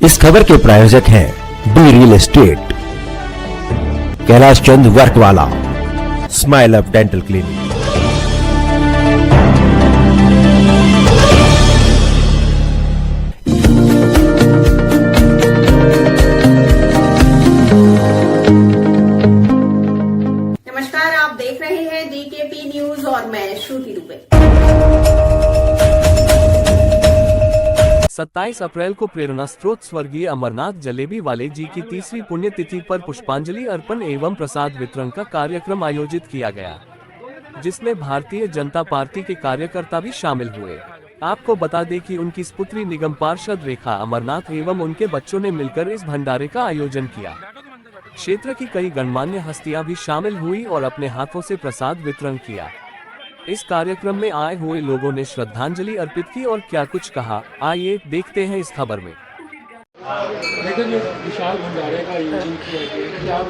इस खबर के प्रायोजक हैं D real estate, Kailash Chand work वाला, स्माइल अप डेंटल क्लिनिक। नमस्कार, आप देख रहे हैं डीकेपी न्यूज और मैं श्रुति दुबे। 27 अप्रैल को प्रेरणा स्रोत स्वर्गीय अमरनाथ जलेबी वाले जी की 30वीं पुण्यतिथि पर पुष्पांजलि अर्पण एवं प्रसाद वितरण का कार्यक्रम आयोजित किया गया, जिसमें भारतीय जनता पार्टी के कार्यकर्ता भी शामिल हुए। आपको बता दें कि उनकी पुत्री निगम पार्षद रेखा अमरनाथ एवं उनके बच्चों ने मिलकर इस भंडारे का आयोजन किया। क्षेत्र की कई गणमान्य हस्तियां भी शामिल हुई और अपने हाथों से प्रसाद वितरण किया। इस कार्यक्रम में आए हुए लोगों ने श्रद्धांजलि अर्पित की और क्या कुछ कहा, आइए देखते हैं इस खबर में। देखो जो विशाल भंडारे का आयोजन किया गया,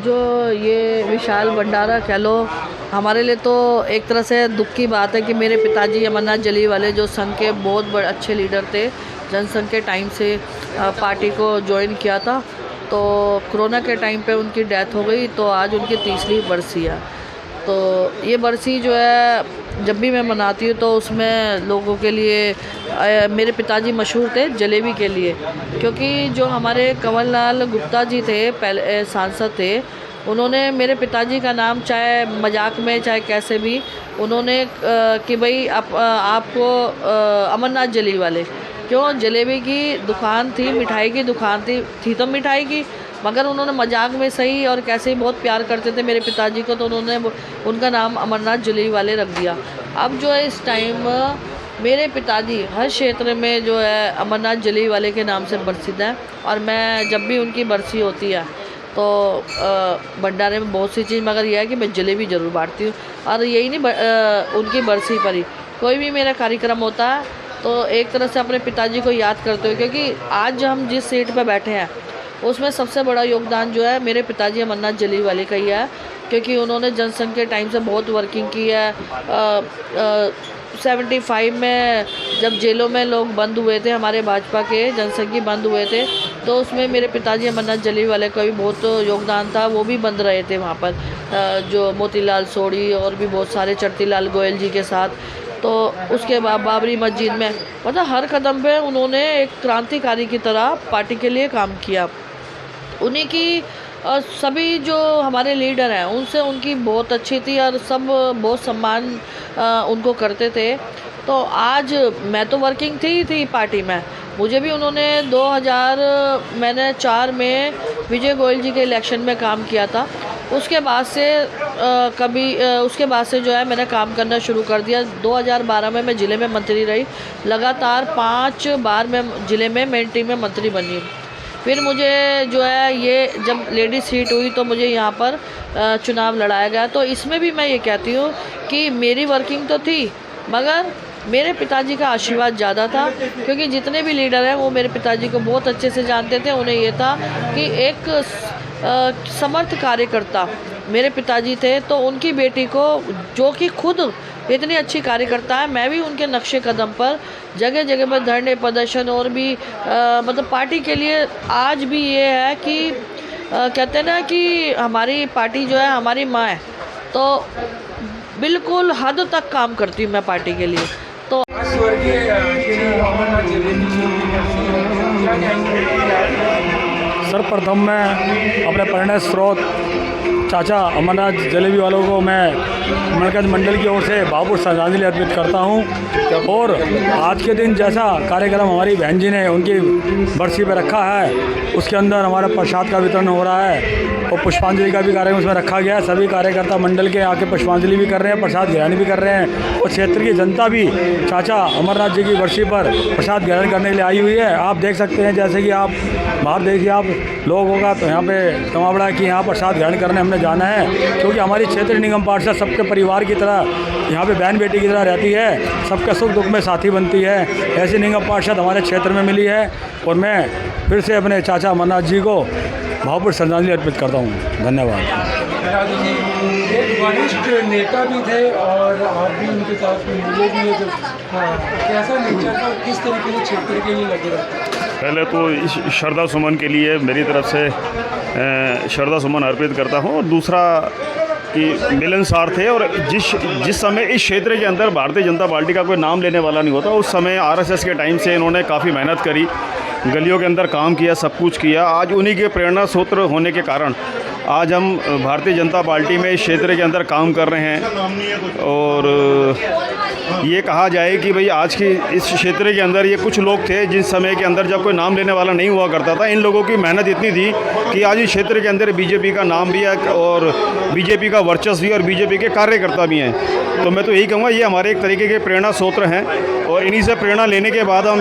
जो ये विशाल भंडारा कह लो, हमारे लिए तो एक तरह से दुख की बात है कि मेरे पिताजी अमरनाथ जलेबी वाले जो संघ के बहुत बड़े अच्छे लीडर थे, जनसंघ के टाइम से पार्टी को ज्वाइन किया था, तो कोरोना के टाइम पे उनकी डेथ हो गई। तो आज उनकी 30वीं बरसी है। तो ये बरसी जो है जब भी मैं मनाती हूँ तो उसमें लोगों के लिए मेरे पिताजी मशहूर थे जलेबी के लिए, क्योंकि जो हमारे कंवर लाल गुप्ता जी थे, पहले सांसद थे, उन्होंने मेरे पिताजी का नाम चाहे मजाक में चाहे कैसे भी उन्होंने कि भाई आपको अमरनाथ जलेबी वाले, क्यों, जलेबी की दुकान थी, मिठाई की दुकान थी तो मिठाई की, मगर उन्होंने मजाक में सही और कैसे ही बहुत प्यार करते थे मेरे पिताजी को, तो उन्होंने उनका नाम अमरनाथ जलेबी वाले रख दिया। अब जो है इस टाइम मेरे पिताजी हर क्षेत्र में जो है अमरनाथ जलेबी वाले के नाम से प्रसिद्ध हैं, और मैं जब भी उनकी बरसी होती है तो भंडारे में बहुत सी चीज़, मगर यह है कि मैं जलेबी ज़रूर बांटती हूँ। और यही नहीं, उनकी बरसी पर ही कोई भी मेरा कार्यक्रम होता है तो एक तरह से अपने पिताजी को याद करते हुए, क्योंकि आज हम जिस सीट पर बैठे हैं उसमें सबसे बड़ा योगदान जो है मेरे पिताजी अमरनाथ जलेबी वाले का ही है, क्योंकि उन्होंने जनसंघ के टाइम से बहुत वर्किंग की है। 75 में जब जेलों में लोग बंद हुए थे, हमारे भाजपा के जनसंघी बंद हुए थे, तो उसमें मेरे पिताजी अमरनाथ जलेबी वाले का भी बहुत योगदान था। वो भी बंद रहे थे वहाँ पर, जो मोतीलाल सोढ़ी और भी बहुत सारे, चरतीलाल गोयल जी के साथ। तो उसके बाद बाबरी मस्जिद में, मतलब हर कदम पे उन्होंने एक क्रांतिकारी की तरह पार्टी के लिए काम किया। उन्हीं की सभी जो हमारे लीडर हैं उनसे उनकी बहुत अच्छी थी और सब बहुत सम्मान उनको करते थे। तो आज मैं तो वर्किंग थी पार्टी में, मुझे भी उन्होंने 2004 में विजय गोयल जी के इलेक्शन में काम किया था। उसके बाद से जो है मैंने काम करना शुरू कर दिया। 2012 में मैं ज़िले में मंत्री रही, लगातार 5 बार मैं ज़िले में मेन टीम में मंत्री बनी। फिर मुझे जो है ये जब लेडी सीट हुई तो मुझे यहाँ पर चुनाव लड़ाया गया। तो इसमें भी मैं ये कहती हूँ कि मेरी वर्किंग तो थी, मगर मेरे पिताजी का आशीर्वाद ज़्यादा था, क्योंकि जितने भी लीडर हैं वो मेरे पिताजी को बहुत अच्छे से जानते थे। उन्हें ये था कि एक समर्थ कार्यकर्ता मेरे पिताजी थे, तो उनकी बेटी को, जो कि खुद इतनी अच्छी कार्यकर्ता है, मैं भी उनके नक्शे कदम पर जगह जगह पर धरने प्रदर्शन और भी मतलब पार्टी के लिए आज भी ये है कि कहते हैं ना कि हमारी पार्टी जो है हमारी माँ है, तो बिल्कुल हद तक काम करती हूँ मैं पार्टी के लिए। तो सर्वप्रथम मैं अपने प्रेरणा स्रोत चाचा अमरनाथ जलेबी वालों को मैं मरकज मंडल की ओर से भावपूर्ण श्रद्धांजलि अर्पित करता हूं। और आज के दिन जैसा कार्यक्रम हमारी बहन जी ने उनकी बरसी पर रखा है, उसके अंदर हमारा प्रसाद का वितरण हो रहा है और पुष्पांजलि का भी कार्यक्रम उसमें रखा गया है। सभी कार्यकर्ता मंडल के आके पुष्पांजलि भी कर रहे हैं, प्रसाद ग्रहण भी कर रहे हैं, और क्षेत्र की जनता भी चाचा अमरनाथ जी की बरसी पर प्रसाद ग्रहण करने के लिए आई हुई है। आप देख सकते हैं, जैसे कि आप बाहर देखिए, आप लोग होगा तो यहाँ पे जमावड़ा कि यहाँ प्रसाद ग्रहण करने हमने जाना है, क्योंकि हमारी क्षेत्रीय निगम पार्षद सबके परिवार की तरह यहाँ पे बहन बेटी की तरह रहती है, सबके सुख दुख में साथी बनती है। ऐसी निगम पार्षद हमारे क्षेत्र में मिली है, और मैं फिर से अपने चाचा अमरनाथ जी को भावपूर्ण श्रद्धांजलि अर्पित करता हूँ। धन्यवाद। दादी जी एक वरिष्ठ नेता भी थे और आप भी उनके साथ मिले भी हैं, हाँ, कैसा नेचर था, किस तरीके से क्षेत्र के लिए लगे रहते हैं? पहले तो इस श्रद्धा सुमन के लिए मेरी तरफ से श्रद्धा सुमन अर्पित करता हूँ। और दूसरा कि मिलनसार थे, और जिस समय इस क्षेत्र के अंदर भारतीय जनता पार्टी का कोई नाम लेने वाला नहीं होता, उस समय आरएसएस के टाइम से इन्होंने काफ़ी मेहनत करी, गलियों के अंदर काम किया, सब कुछ किया। आज उन्हीं के प्रेरणा स्रोत होने के कारण आज हम भारतीय जनता पार्टी में इस क्षेत्र के अंदर काम कर रहे हैं। और ये कहा जाए कि भाई आज की इस क्षेत्र के अंदर ये कुछ लोग थे जिस समय के अंदर जब कोई नाम लेने वाला नहीं हुआ करता था, इन लोगों की मेहनत इतनी थी कि आज इस क्षेत्र के अंदर बीजेपी का नाम भी है और बीजेपी का वर्चस्व भी और बीजेपी के कार्यकर्ता भी हैं। तो मैं तो यही कहूँगा ये हमारे एक तरीके के प्रेरणा स्रोत हैं, और इन्हीं से प्रेरणा लेने के बाद हम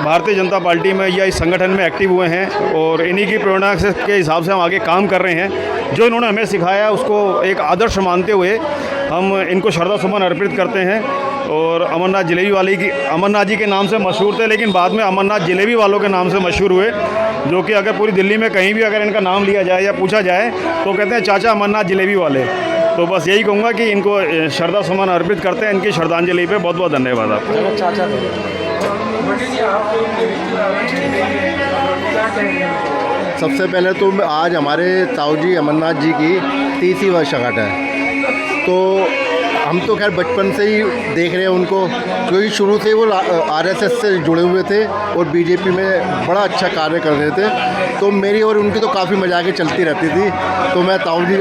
भारतीय जनता पार्टी में या इस संगठन में एक्टिव हुए हैं, और इन्हीं की प्रेरणा के हिसाब से हम आगे काम कर रहे हैं। जो इन्होंने हमें सिखाया उसको एक आदर्श मानते हुए हम इनको श्रद्धा सुमन अर्पित करते हैं। और अमरनाथ जलेबी वाले की, अमरनाथ जी के नाम से मशहूर थे, लेकिन बाद में अमरनाथ जलेबी वालों के नाम से मशहूर हुए, जो कि अगर पूरी दिल्ली में कहीं भी अगर इनका नाम लिया जाए या पूछा जाए तो कहते हैं चाचा अमरनाथ जलेबी वाले। तो बस यही कहूँगा कि इनको श्रद्धा सुमन अर्पित करते हैं। इनकी श्रद्धांजलि पे बहुत बहुत धन्यवाद आपको। चाचा सबसे पहले तो आज हमारे ताऊ जी अमरनाथ जी की 30वीं वर्षगांठ है। तो हम तो खैर बचपन से ही देख रहे हैं उनको, क्योंकि शुरू से वो आरएसएस से जुड़े हुए थे और बीजेपी में बड़ा अच्छा कार्य कर रहे थे। तो मेरी और उनकी तो काफ़ी मजाकें चलती रहती थी। तो मैं ताऊ जी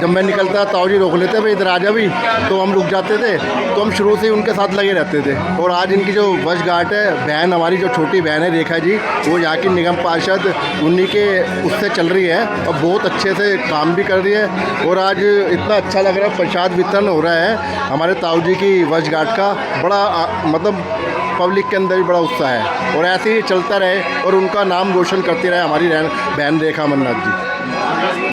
जब मैं निकलता ताऊ जी रोक लेते भाई इधर आ जा भी, तो हम रुक जाते थे। तो हम शुरू से ही उनके साथ लगे रहते थे। और आज इनकी जो वर्षगांठ है, बहन हमारी जो छोटी बहन है रेखा जी, वो यहाँ की निगम पार्षद उन्हीं के उससे चल रही है और बहुत अच्छे से काम भी कर रही है। और आज इतना अच्छा लग रहा है, प्रसाद वितरण हो रहा है हमारे ताऊ जी की वर्षगांठ का। बड़ा मतलब पब्लिक के अंदर भी बड़ा उत्साह है, और ऐसे ही चलता रहे और उनका नाम रोशन करती रहे हमारी बहन रेखा अमरनाथ जी।